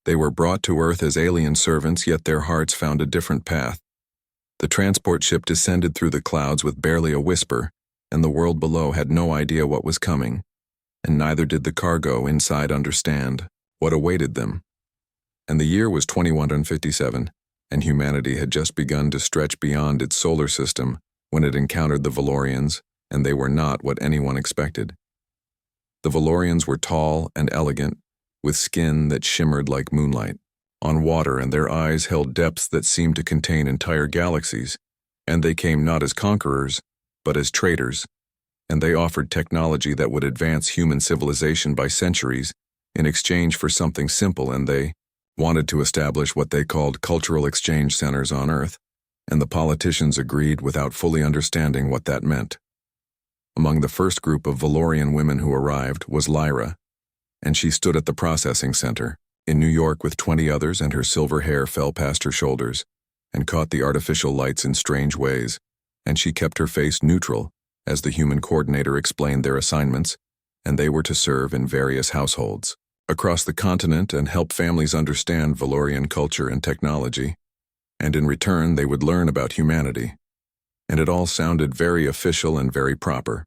They were brought to Earth as alien servants, yet their hearts found a different path. The transport ship descended through the clouds with barely a whisper, and the world below had no idea what was coming, and neither did the cargo inside understand what awaited them. And the year was 2157, and humanity had just begun to stretch beyond its solar system when it encountered the Valorians, and they were not what anyone expected. The Valorians were tall and elegant, with skin that shimmered like moonlight on water, and their eyes held depths that seemed to contain entire galaxies, and they came not as conquerors, but as traders, and they offered technology that would advance human civilization by centuries in exchange for something simple, and they wanted to establish what they called cultural exchange centers on Earth, and the politicians agreed without fully understanding what that meant. Among the first group of Valorian women who arrived was Lyra, and she stood at the processing center in New York with 20 others, and her silver hair fell past her shoulders and caught the artificial lights in strange ways, and she kept her face neutral as the human coordinator explained their assignments, and they were to serve in various households across the continent and help families understand Valorian culture and technology, and in return they would learn about humanity. And it all sounded very official and very proper,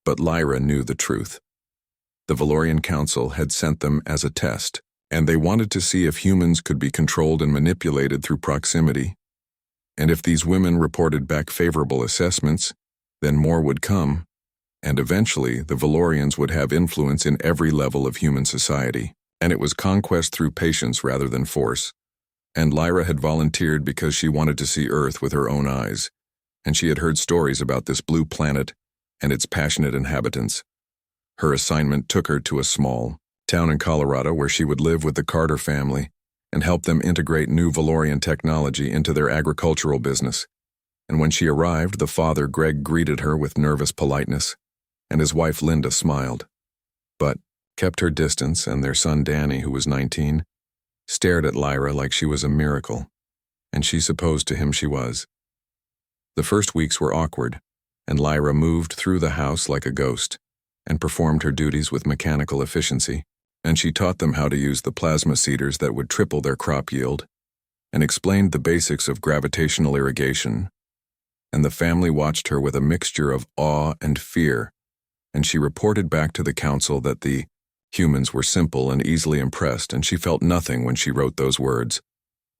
but Lyra knew the truth. The Valorian Council had sent them as a test, and they wanted to see if humans could be controlled and manipulated through proximity. And if these women reported back favorable assessments, then more would come, and eventually the Valorians would have influence in every level of human society, and it was conquest through patience rather than force. And Lyra had volunteered because she wanted to see Earth with her own eyes, and she had heard stories about this blue planet and its passionate inhabitants. Her assignment took her to a small town in Colorado where she would live with the Carter family and help them integrate new Valorian technology into their agricultural business. And when she arrived, the father, Greg, greeted her with nervous politeness, and his wife, Linda, smiled, but kept her distance, and their son, Danny, who was 19, stared at Lyra like she was a miracle, and she supposed to him she was. The first weeks were awkward, and Lyra moved through the house like a ghost and performed her duties with mechanical efficiency, and she taught them how to use the plasma seeders that would triple their crop yield, and explained the basics of gravitational irrigation. And the family watched her with a mixture of awe and fear, and she reported back to the council that the humans were simple and easily impressed, and she felt nothing when she wrote those words.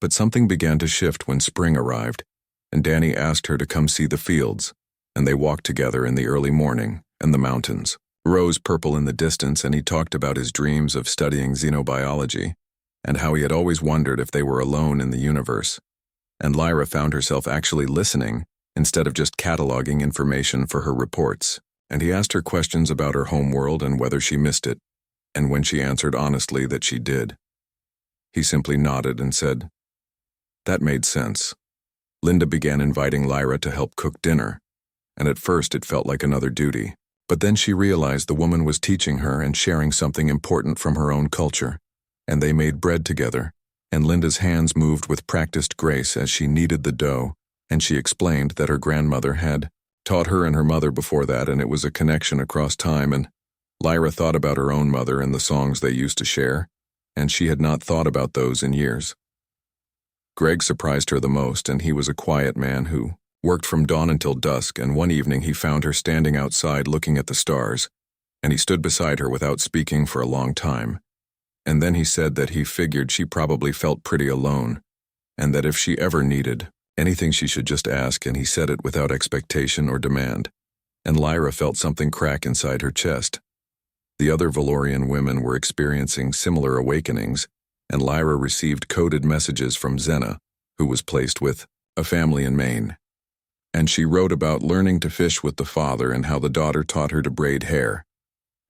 But something began to shift when spring arrived, and Danny asked her to come see the fields, and they walked together in the early morning, and the mountains rose purple in the distance, and he talked about his dreams of studying xenobiology, and how he had always wondered if they were alone in the universe. And Lyra found herself actually listening instead of just cataloging information for her reports, and he asked her questions about her homeworld and whether she missed it, and when she answered honestly that she did, he simply nodded and said, "That made sense." Linda began inviting Lyra to help cook dinner, and at first it felt like another duty. But then she realized the woman was teaching her and sharing something important from her own culture, and they made bread together, and Linda's hands moved with practiced grace as she kneaded the dough, and she explained that her grandmother had taught her and her mother before that, and it was a connection across time, and Lyra thought about her own mother and the songs they used to share, and she had not thought about those in years. Greg surprised her the most, and he was a quiet man who worked from dawn until dusk, and one evening he found her standing outside looking at the stars, and he stood beside her without speaking for a long time. And then he said that he figured she probably felt pretty alone, and that if she ever needed anything she should just ask, and he said it without expectation or demand. And Lyra felt something crack inside her chest. The other Valorian women were experiencing similar awakenings, and Lyra received coded messages from Xena, who was placed with a family in Maine. And she wrote about learning to fish with the father and how the daughter taught her to braid hair,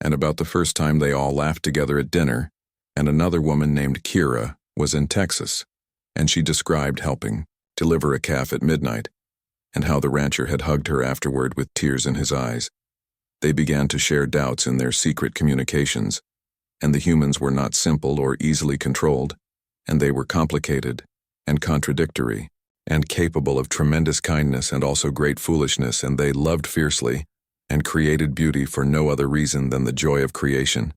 and about the first time they all laughed together at dinner, and another woman named Kira was in Texas, and she described helping deliver a calf at midnight, and how the rancher had hugged her afterward with tears in his eyes. They began to share doubts in their secret communications, and the humans were not simple or easily controlled, and they were complicated and contradictory, and capable of tremendous kindness and also great foolishness, and they loved fiercely and created beauty for no other reason than the joy of creation.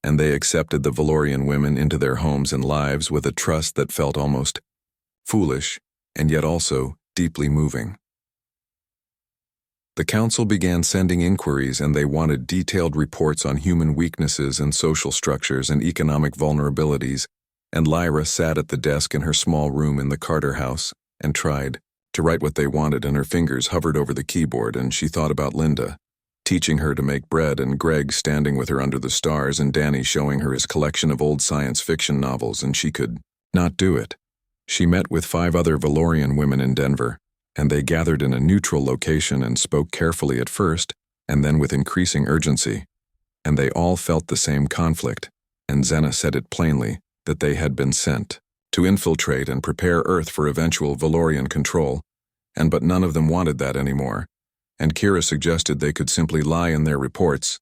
and they accepted the Valorian women into their homes and lives with a trust that felt almost foolish and yet also deeply moving. The council began sending inquiries, and they wanted detailed reports on human weaknesses and social structures and economic vulnerabilities, and Lyra sat at the desk in her small room in the Carter house and tried to write what they wanted, and her fingers hovered over the keyboard, and she thought about Linda, teaching her to make bread, and Greg standing with her under the stars, and Danny showing her his collection of old science fiction novels, and she could not do it. She met with 5 other Valorian women in Denver, and they gathered in a neutral location and spoke carefully at first, and then with increasing urgency. And they all felt the same conflict, and Xena said it plainly, that they had been sent to infiltrate and prepare Earth for eventual Valorian control, but none of them wanted that anymore, and Kira suggested they could simply lie in their reports,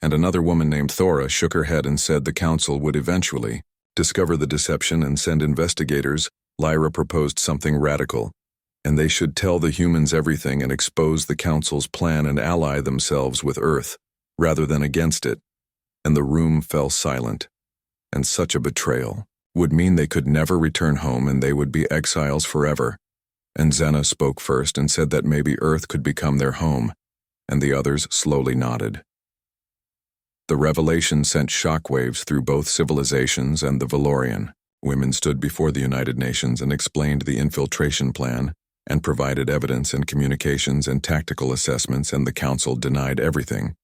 and another woman named Thora shook her head and said the council would eventually discover the deception and send investigators. Lyra proposed something radical, and they should tell the humans everything and expose the council's plan and ally themselves with Earth, rather than against it, and the room fell silent. And such a betrayal would mean they could never return home, and they would be exiles forever. And Xena spoke first and said that maybe Earth could become their home, and the others slowly nodded. The revelation sent shockwaves through both civilizations, and the Valorian women stood before the United Nations and explained the infiltration plan and provided evidence and communications and tactical assessments, and the council denied everything.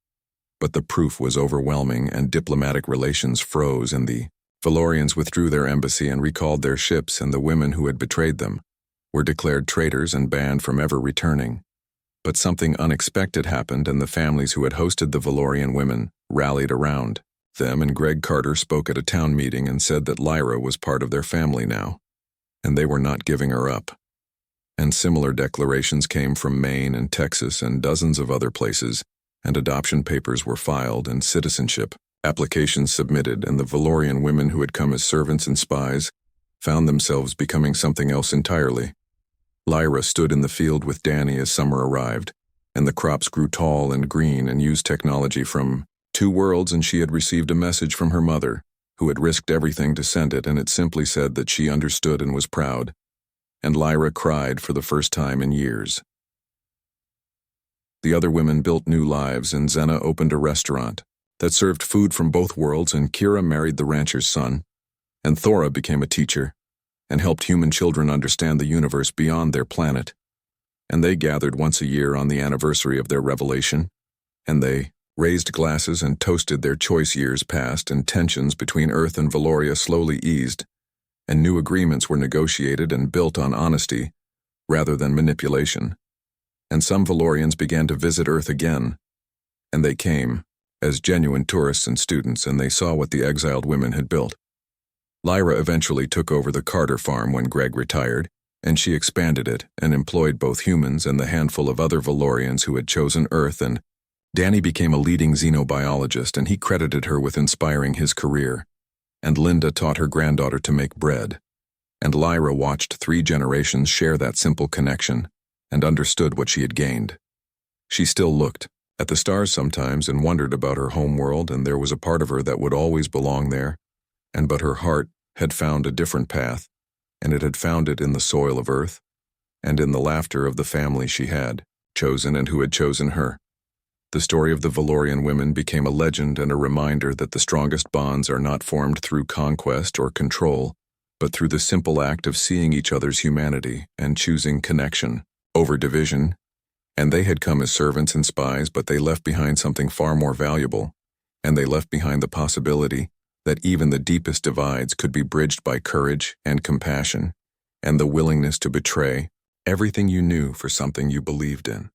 But the proof was overwhelming, and diplomatic relations froze, and the Valorians withdrew their embassy and recalled their ships, and the women who had betrayed them were declared traitors and banned from ever returning. But something unexpected happened, and the families who had hosted the Valorian women rallied around them, and Greg Carter spoke at a town meeting and said that Lyra was part of their family now, and they were not giving her up. And similar declarations came from Maine and Texas and dozens of other places, and adoption papers were filed and citizenship applications submitted, and the Valorian women who had come as servants and spies found themselves becoming something else entirely. Lyra stood in the field with Danny as summer arrived, and the crops grew tall and green and used technology from 2 worlds, and she had received a message from her mother, who had risked everything to send it, and it simply said that she understood and was proud. And Lyra cried for the first time in years. The other women built new lives, and Xena opened a restaurant that served food from both worlds, and Kira married the rancher's son, and Thora became a teacher and helped human children understand the universe beyond their planet. And they gathered once a year on the anniversary of their revelation, and they raised glasses and toasted their choice years past, and tensions between Earth and Valoria slowly eased, and new agreements were negotiated and built on honesty rather than manipulation. And some Valorians began to visit Earth again, and they came as genuine tourists and students, and they saw what the exiled women had built. Lyra eventually took over the Carter farm when Greg retired, and she expanded it and employed both humans and the handful of other Valorians who had chosen Earth, and Danny became a leading xenobiologist, and he credited her with inspiring his career. And Linda taught her granddaughter to make bread. And Lyra watched 3 generations share that simple connection and understood what she had gained. She still looked at the stars sometimes and wondered about her home world, and there was a part of her that would always belong there, but her heart had found a different path, and it had found it in the soil of Earth and in the laughter of the family she had chosen and who had chosen her. The story of the Valorian women became a legend and a reminder that the strongest bonds are not formed through conquest or control, but through the simple act of seeing each other's humanity and choosing connection over division. And they had come as servants and spies, but they left behind something far more valuable, and they left behind the possibility that even the deepest divides could be bridged by courage and compassion, and the willingness to betray everything you knew for something you believed in.